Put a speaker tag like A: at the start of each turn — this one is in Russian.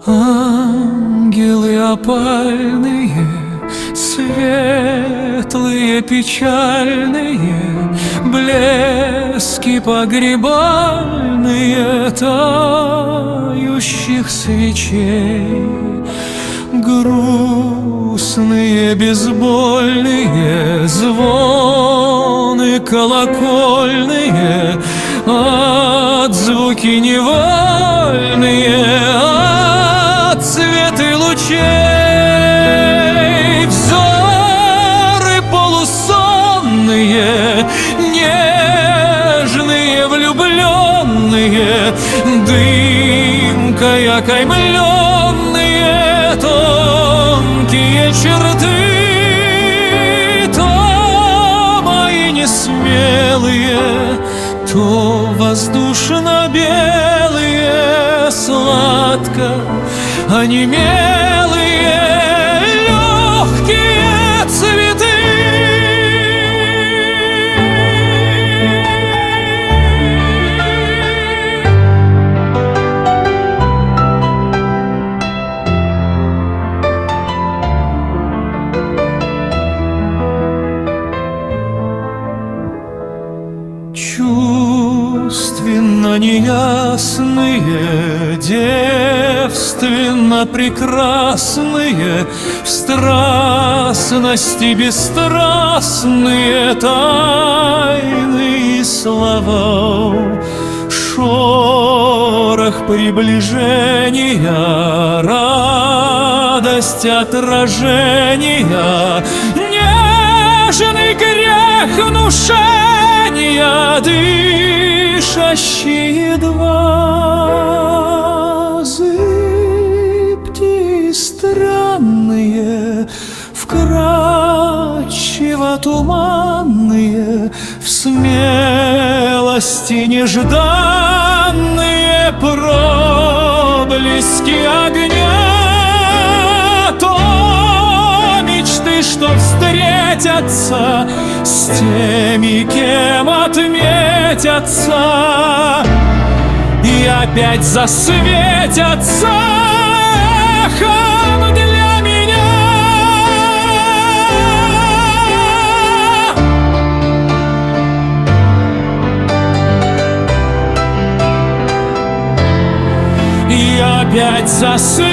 A: Ангелы опальные, светлые, печальные, блески погребальные тающих свечей, грустные, безбольные звоны колокольные, отзвуки невольные, отцветы лучей, взоры полусонные, нежные, влюбленные, дымкой окаймленные, тонкие черты, то мои несмелые, то воздушно-белые, сладко онемелые, легкие цветы. Чувственно неясные, девственно прекрасные, в страстности бесстрастные тайны и слова, шорох приближения, радость отражения, нежный грех внушения, дышащие два, зыбкие, странные, вкрадчиво туманные, в смелости нежданные проблески огня, то мечты, что встретятся с теми, кем отметятся, и опять засветятся эхом для меня. И опять засветятся